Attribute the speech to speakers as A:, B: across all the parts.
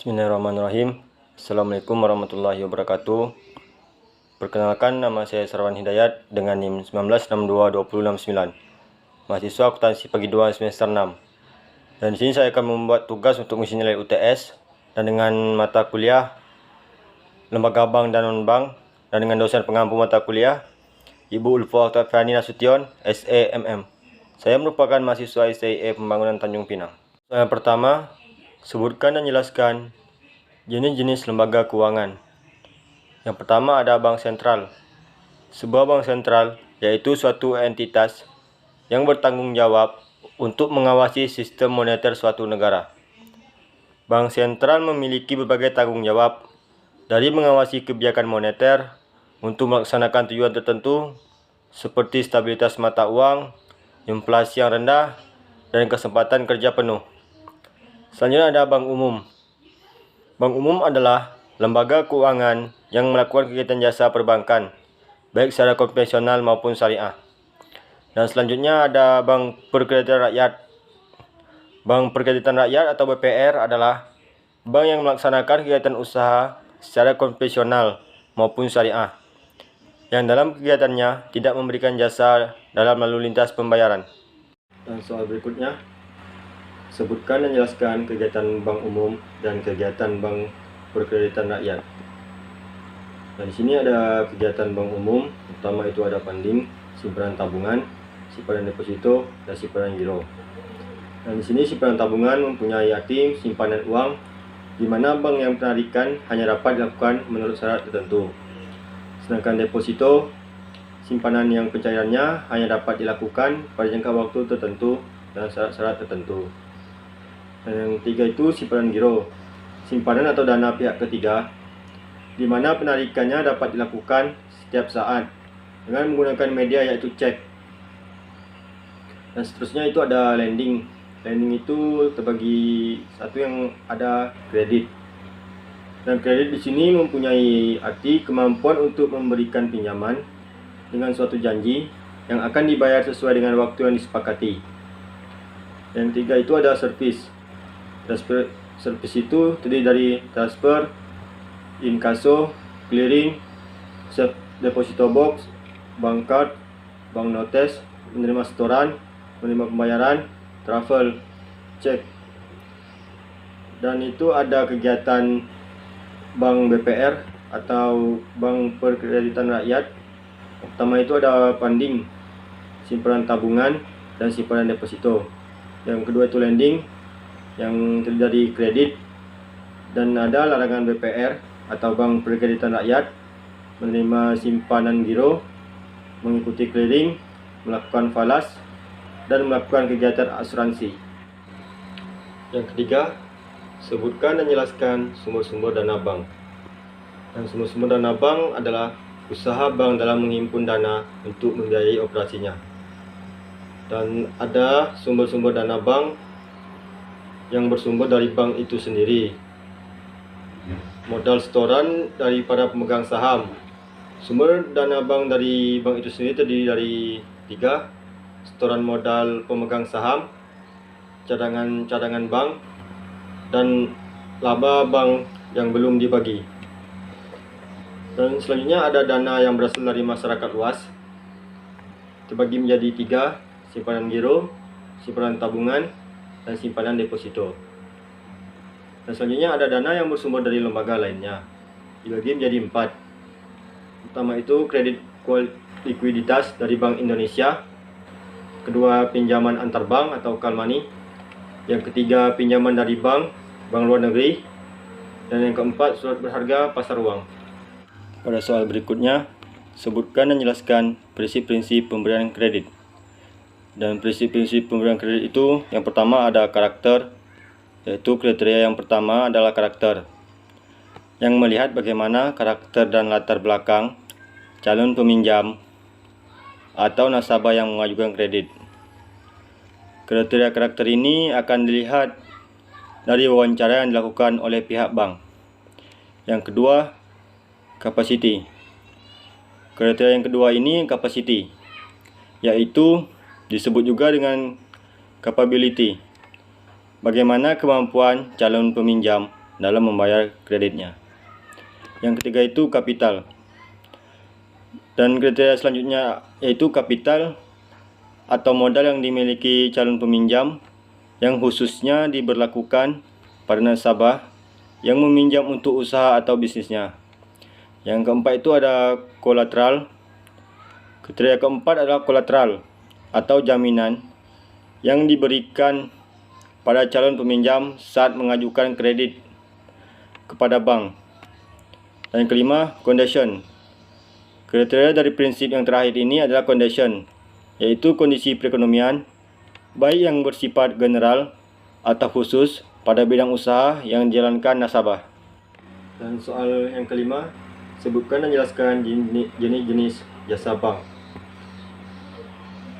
A: Bismillahirrahmanirrahim. Assalamualaikum warahmatullahi wabarakatuh. Perkenalkan, nama saya Sarwan Hidayat dengan NIM 19622069. Mahasiswa akuntansi pagi 2 semester 6. Dan di sini saya akan membuat tugas untuk mengisi nilai UTS dan dengan mata kuliah lembaga bank dan non-bank, dan dengan dosen pengampu mata kuliah Ibu Ulfa Oktaviani Nasution, SAMM. Saya merupakan mahasiswa SIA Pembangunan Tanjung Pinang. Yang pertama, sebutkan dan jelaskan jenis-jenis lembaga keuangan. Yang pertama ada bank sentral. Sebuah bank sentral yaitu suatu entitas yang bertanggung jawab untuk mengawasi sistem moneter suatu negara. Bank sentral memiliki berbagai tanggung jawab, dari mengawasi kebijakan moneter untuk melaksanakan tujuan tertentu seperti stabilitas mata uang, inflasi yang rendah, dan kesempatan kerja penuh. Selanjutnya ada bank umum. Bank umum adalah lembaga keuangan yang melakukan kegiatan jasa perbankan, baik secara konvensional maupun syariah. Dan selanjutnya ada Bank Perkreditan Rakyat. Bank Perkreditan Rakyat atau BPR adalah bank yang melaksanakan kegiatan usaha secara konvensional maupun syariah, yang dalam kegiatannya tidak memberikan jasa dalam lalu lintas pembayaran. Dan soal berikutnya, sebutkan dan jelaskan kegiatan bank umum dan kegiatan bank perkreditan rakyat. Nah, di sini ada kegiatan bank umum, pertama itu ada funding, simpanan tabungan, simpanan deposito, dan simpanan giro. Dan di sini simpanan tabungan mempunyai arti simpanan uang, di mana bank yang penarikan hanya dapat dilakukan menurut syarat tertentu. Sedangkan deposito, simpanan yang pencairannya hanya dapat dilakukan pada jangka waktu tertentu dan syarat-syarat tertentu. Dan yang ketiga itu simpanan giro, simpanan atau dana pihak ketiga, di mana penarikannya dapat dilakukan setiap saat dengan menggunakan media yaitu cek. Dan seterusnya itu ada lending. Lending itu terbagi satu yang ada kredit. Dan kredit di sini mempunyai arti kemampuan untuk memberikan pinjaman dengan suatu janji yang akan dibayar sesuai dengan waktu yang disepakati. Yang ketiga itu ada service. Service itu terdiri dari transfer, inkaso, clearing, safe deposito box, bank card, bank notes, menerima setoran, menerima pembayaran, travel, cek. Dan itu ada kegiatan bank BPR atau bank perkreditan rakyat. Pertama itu ada funding, simpanan tabungan, dan simpanan deposito. Yang kedua itu lending, yang terdiri dari kredit. Dan ada larangan BPR atau bank perkreditan rakyat menerima simpanan giro, mengikuti clearing, melakukan falas, dan melakukan kegiatan asuransi. Yang ketiga, sebutkan dan jelaskan sumber-sumber dana bank. Dan sumber-sumber dana bank adalah usaha bank dalam menghimpun dana untuk membiayai operasinya. Dan ada sumber-sumber dana bank yang bersumber dari bank itu sendiri. Modal setoran dari para pemegang saham. Sumber dana bank dari bank itu sendiri terdiri dari 3: setoran modal pemegang saham, cadangan bank, dan laba bank yang belum dibagi. Dan selanjutnya ada dana yang berasal dari masyarakat luas, terbagi menjadi 3: simpanan giro, simpanan tabungan, dan simpanan deposito. Dan selanjutnya ada dana yang bersumber dari lembaga lainnya, dibagi menjadi 4. Pertama itu kredit likuiditas dari Bank Indonesia, kedua pinjaman antar bank atau call money, yang ketiga pinjaman dari bank luar negeri, dan yang keempat surat berharga pasar uang. Pada soal berikutnya, sebutkan dan jelaskan prinsip-prinsip pemberian kredit. Dan prinsip-prinsip pemberian kredit itu, yang pertama ada karakter, yaitu kriteria yang pertama adalah karakter, yang melihat bagaimana karakter dan latar belakang calon peminjam atau nasabah yang mengajukan kredit. Kriteria karakter ini akan dilihat dari wawancara yang dilakukan oleh pihak bank. Yang kedua, capacity. Kriteria yang kedua ini capacity, yaitu disebut juga dengan capability. Bagaimana kemampuan calon peminjam dalam membayar kreditnya. Yang ketiga itu kapital. Dan kriteria selanjutnya yaitu kapital atau modal yang dimiliki calon peminjam yang khususnya diberlakukan pada nasabah yang meminjam untuk usaha atau bisnisnya. Yang keempat itu ada kolateral. Kriteria keempat adalah kolateral atau jaminan yang diberikan pada calon peminjam saat mengajukan kredit kepada bank. Dan yang kelima, condition. Kriteria dari prinsip yang terakhir ini adalah condition, yaitu kondisi perekonomian, baik yang bersifat general atau khusus pada bidang usaha yang dijalankan nasabah. Dan soal yang kelima, sebutkan dan jelaskan jenis-jenis jasa bank.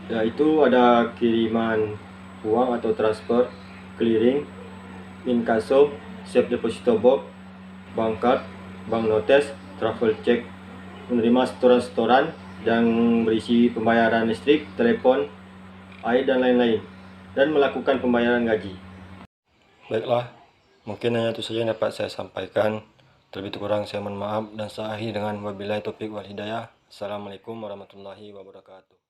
A: Yaitu ada kiriman uang atau transfer, clearing, inkasso, safe deposito box, bank card, bank notes, travel check, menerima setoran-setoran yang berisi pembayaran listrik, telepon, air dan lain-lain, dan melakukan pembayaran gaji. Baiklah, mungkin hanya itu saja yang dapat saya sampaikan. Terlebih kurang saya mohon maaf dan saya akhiri dengan wabillahi taufiq wal hidayah. Assalamualaikum warahmatullahi wabarakatuh.